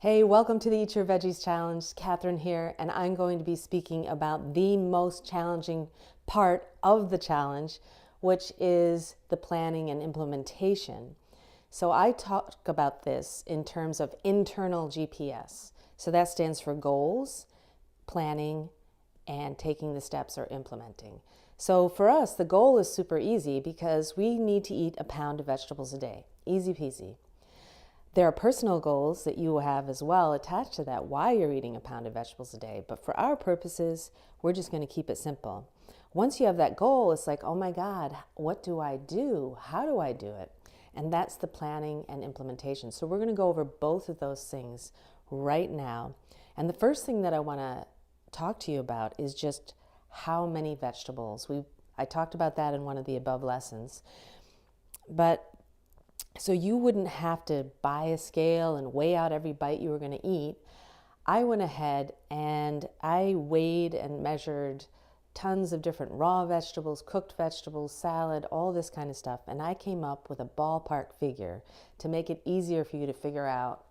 Hey, welcome to the Eat Your Veggies Challenge. Catherine here, and I'm going to be speaking about the most challenging part of the challenge, which is the planning and implementation. So I talk about this in terms of internal GPS. So that stands for goals, planning, and taking the steps or implementing. So for us, the goal is super easy because we need to eat a pound of vegetables a day. Easy peasy. There are personal goals that you will have as well attached to that, why you're eating a pound of vegetables a day. But for our purposes, we're just going to keep it simple. Once you have that goal, it's like, oh my God, what do I do? How do I do it? And that's the planning and implementation. So we're going to go over both of those things right now. And the first thing that I want to talk to you about is just how many vegetables. I talked about that in one of the above lessons. But so you wouldn't have to buy a scale and weigh out every bite you were going to eat. I went ahead and I weighed and measured tons of different raw vegetables, cooked vegetables, salad, all this kind of stuff. And I came up with a ballpark figure to make it easier for you to figure out,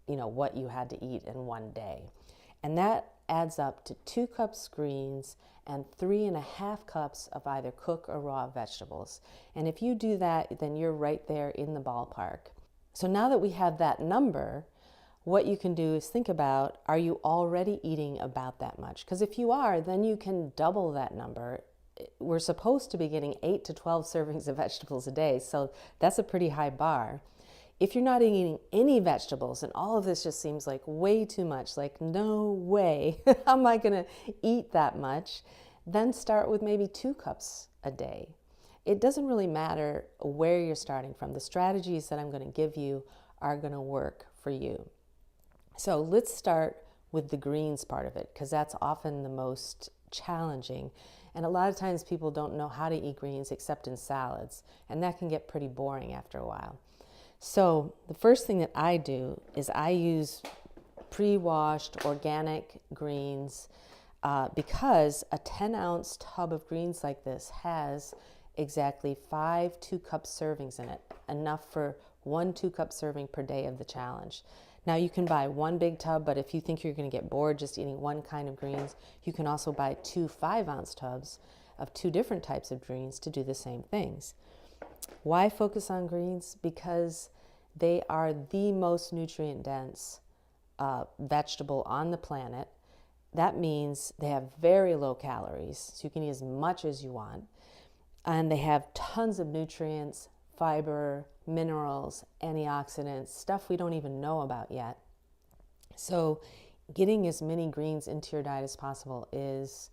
what you had to eat in one day. And that adds up to 2 cups greens and 3.5 cups of either cooked or raw vegetables. And if you do that, then you're right there in the ballpark. So now that we have that number, what you can do is think about, are you already eating about that much? Because if you are, then you can double that number. We're supposed to be getting 8 to 12 servings of vegetables a day, so that's a pretty high bar. If you're not eating any vegetables and all of this just seems like way too much, like no way am I going to eat that much, then start with maybe 2 cups a day. It doesn't really matter where you're starting from. The strategies that I'm going to give you are going to work for you. So let's start with the greens part of it, because that's often the most challenging. And a lot of times people don't know how to eat greens except in salads, and that can get pretty boring after a while. So the first thing that I do is I use pre-washed organic greens because a 10-ounce tub of greens like this has exactly 5 2-cup servings in it, enough for 1 2-cup serving per day of the challenge. Now you can buy 1 big tub, but if you think you're going to get bored just eating one kind of greens, you can also buy 2 5-ounce tubs of 2 different types of greens to do the same things. Why focus on greens? Because they are the most nutrient-dense vegetable on the planet. That means they have very low calories, so you can eat as much as you want. And they have tons of nutrients, fiber, minerals, antioxidants, stuff we don't even know about yet. So getting as many greens into your diet as possible is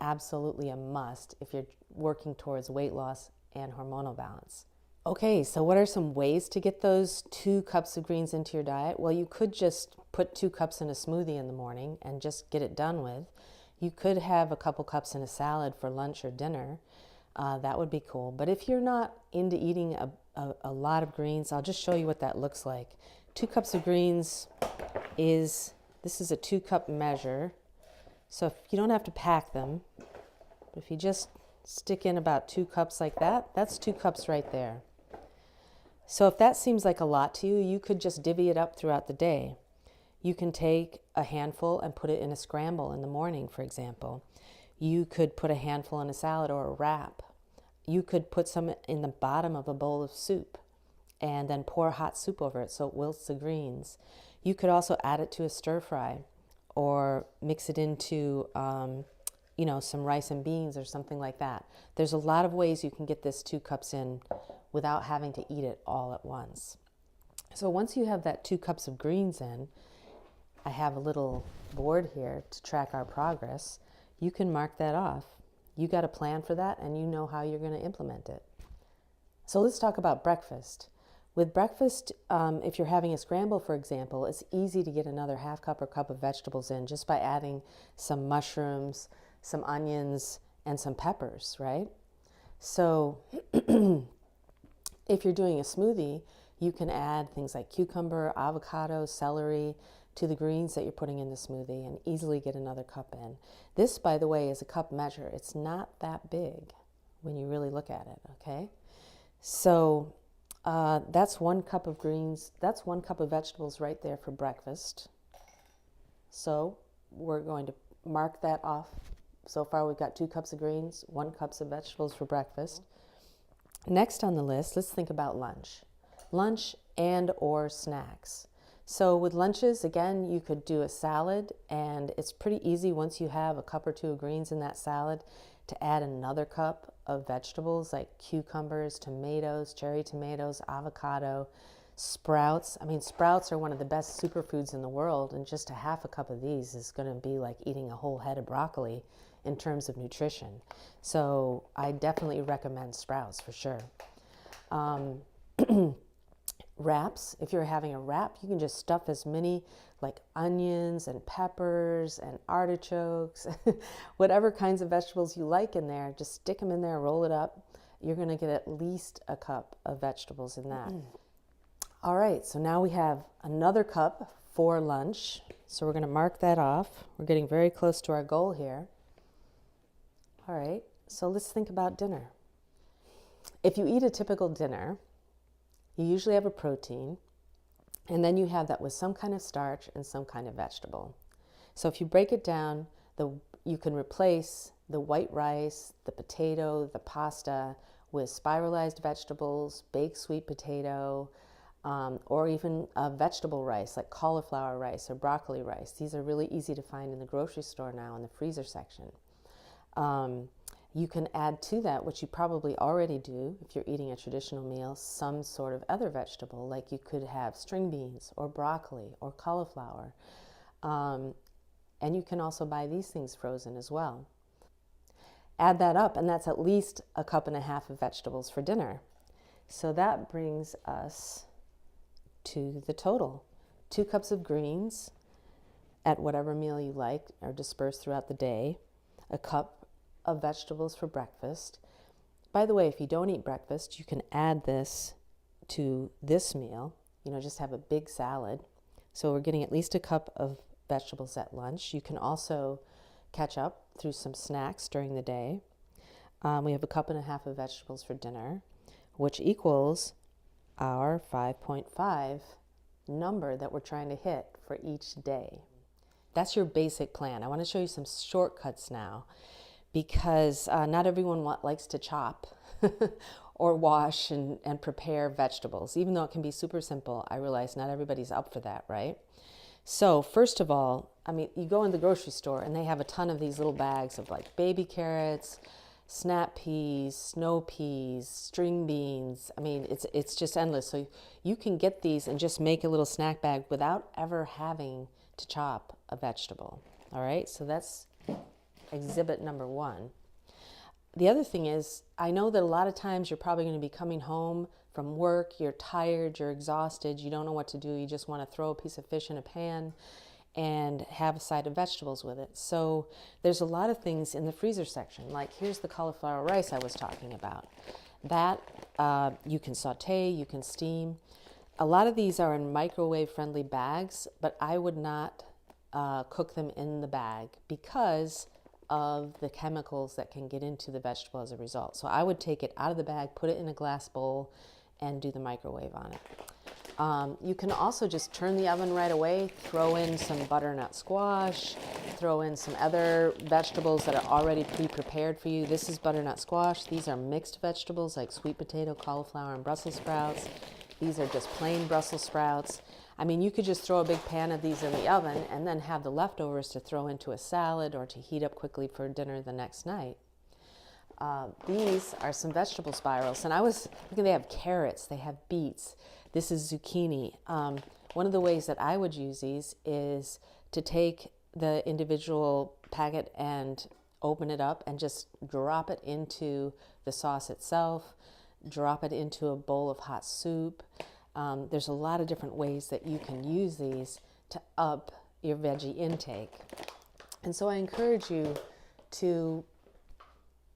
absolutely a must if you're working towards weight loss and hormonal balance. Okay, so what are some ways to get those 2 cups of greens into your diet? Well, you could just put 2 cups in a smoothie in the morning and just get it done with. You could have a couple cups in a salad for lunch or dinner. That would be cool. But if you're not into eating a lot of greens, I'll just show you what that looks like. 2 cups of greens this is a 2-cup measure. So if you don't have to pack them, but if you just stick in about 2 cups like that, that's 2 cups right there. So if that seems like a lot to you, you could just divvy it up throughout the day. You can take a handful and put it in a scramble in the morning, for example. You could put a handful in a salad or a wrap. You could put some in the bottom of a bowl of soup and then pour hot soup over it so it wilts the greens. You could also add it to a stir fry or mix it into some rice and beans or something like that. There's a lot of ways you can get this 2 cups in without having to eat it all at once. So once you have that 2 cups of greens in, I have a little board here to track our progress. You can mark that off. You got a plan for that and you know how you're going to implement it. So let's talk about breakfast. With breakfast, if you're having a scramble, for example, it's easy to get another 1/2 cup or cup of vegetables in just by adding some mushrooms, some onions, and some peppers, right? So if you're doing a smoothie, you can add things like cucumber, avocado, celery to the greens that you're putting in the smoothie and easily get another cup in. This, by the way, is a cup measure. It's not that big when you really look at it, okay? So that's 1 cup of greens. That's 1 cup of vegetables right there for breakfast. So we're going to mark that off. So far we've got 2 cups of greens, 1 cup of vegetables for breakfast. Next on the list, let's think about lunch. Lunch and or snacks. So with lunches, again, you could do a salad, and it's pretty easy once you have a cup or 2 of greens in that salad to add another cup of vegetables like cucumbers, tomatoes, cherry tomatoes, avocado, sprouts. I mean, sprouts are one of the best superfoods in the world, and just a half a cup of these is going to be like eating a whole head of broccoli in terms of nutrition. So I definitely recommend sprouts for sure. Wraps, if you're having a wrap, you can just stuff as many like onions and peppers and artichokes, whatever kinds of vegetables you like in there, just stick them in there, roll it up. You're going to get at least a cup of vegetables in that. All right, so now we have another cup for lunch. So we're going to mark that off. We're getting very close to our goal here. All right, so let's think about dinner. If you eat a typical dinner, you usually have a protein, and then you have that with some kind of starch and some kind of vegetable. So if you break it down, you can replace the white rice, the potato, the pasta with spiralized vegetables, baked sweet potato, or even a vegetable rice like cauliflower rice or broccoli rice. These are really easy to find in the grocery store now in the freezer section. You can add to that, which you probably already do if you're eating a traditional meal, some sort of other vegetable, like you could have string beans or broccoli or cauliflower. And you can also buy these things frozen as well. Add that up, and that's at least a cup and a half of vegetables for dinner. So that brings us to the total. 2 cups of greens at whatever meal you like or dispersed throughout the day. A cup of vegetables for breakfast. By the way, if you don't eat breakfast, you can add this to this meal. Just have a big salad. So we're getting at least a cup of vegetables at lunch. You can also catch up through some snacks during the day. We have a cup and a half of vegetables for dinner, which equals our 5.5 number that we're trying to hit for each day. That's your basic plan. I want to show you some shortcuts now, because not everyone likes to chop or wash and prepare vegetables. Even though it can be super simple, I realize not everybody's up for that, right? So first of all, you go in the grocery store and they have a ton of these little bags of like baby carrots, snap peas, snow peas, string beans. It's just endless. So you can get these and just make a little snack bag without ever having to chop a vegetable. All right, so that's exhibit number 1. The other thing is, I know that a lot of times you're probably going to be coming home from work, you're tired, you're exhausted, you don't know what to do, you just want to throw a piece of fish in a pan and have a side of vegetables with it. So there's a lot of things in the freezer section, like here's the cauliflower rice I was talking about. That you can saute, you can steam. A lot of these are in microwave friendly bags, but I would not cook them in the bag because of the chemicals that can get into the vegetable as a result. So I would take it out of the bag, put it in a glass bowl, and do the microwave on it. You can also just turn the oven right away, throw in some butternut squash, throw in some other vegetables that are already pre-prepared for you. This is butternut squash. These are mixed vegetables like sweet potato, cauliflower, and Brussels sprouts. These are just plain Brussels sprouts. You could just throw a big pan of these in the oven and then have the leftovers to throw into a salad or to heat up quickly for dinner the next night. These are some vegetable spirals, and I was thinking they have carrots, they have beets. This is zucchini. One of the ways that I would use these is to take the individual packet and open it up and just drop it into the sauce itself, drop it into a bowl of hot soup. There's a lot of different ways that you can use these to up your veggie intake. And so I encourage you to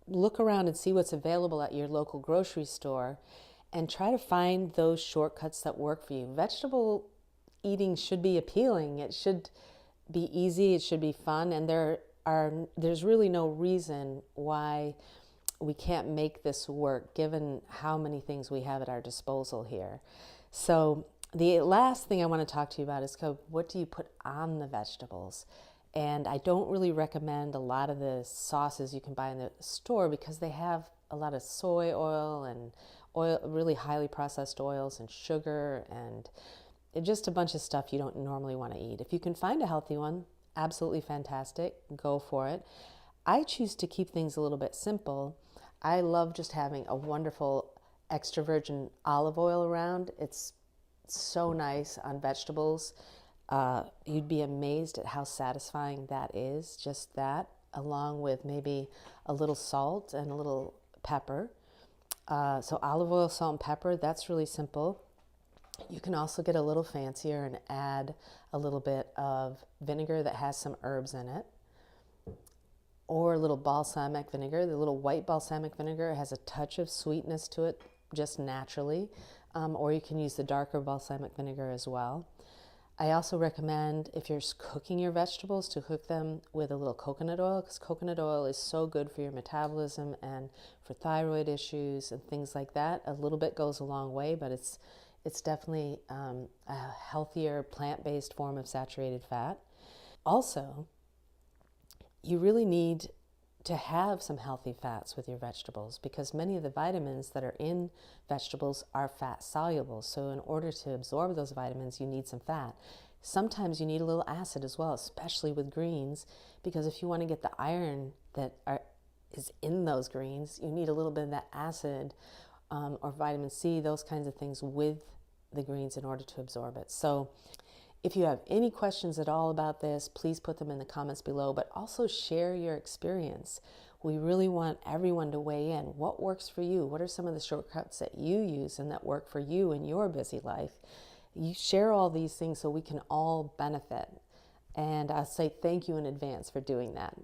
look around and see what's available at your local grocery store and try to find those shortcuts that work for you. Vegetable eating should be appealing. It should be easy. It should be fun. And there's really no reason why we can't make this work given how many things we have at our disposal here. So The last thing I want to talk to you about is what do you put on the vegetables? And I don't really recommend a lot of the sauces you can buy in the store because they have a lot of soy oil and oil, really highly processed oils and sugar and just a bunch of stuff you don't normally want to eat. If you can find a healthy one, absolutely fantastic. Go for it. I choose to keep things a little bit simple. I love just having a wonderful extra virgin olive oil around. It's so nice on vegetables. You'd be amazed at how satisfying that is, just that, along with maybe a little salt and a little pepper. So olive oil, salt, and pepper, that's really simple. You can also get a little fancier and add a little bit of vinegar that has some herbs in it, or a little balsamic vinegar. The little white balsamic vinegar has a touch of sweetness to it just naturally, or you can use the darker balsamic vinegar as well. I also recommend, if you're cooking your vegetables, to cook them with a little coconut oil, because coconut oil is so good for your metabolism and for thyroid issues and things like that. A little bit goes a long way, but it's definitely a healthier plant-based form of saturated fat. Also, you really need to have some healthy fats with your vegetables because many of the vitamins that are in vegetables are fat soluble. So in order to absorb those vitamins, you need some fat. Sometimes you need a little acid as well, especially with greens, because if you want to get the iron is in those greens, you need a little bit of that acid or vitamin C, those kinds of things with the greens in order to absorb it. So if you have any questions at all about this, please put them in the comments below, but also share your experience. We really want everyone to weigh in. What works for you? What are some of the shortcuts that you use and that work for you in your busy life? You share all these things so we can all benefit. And I say thank you in advance for doing that.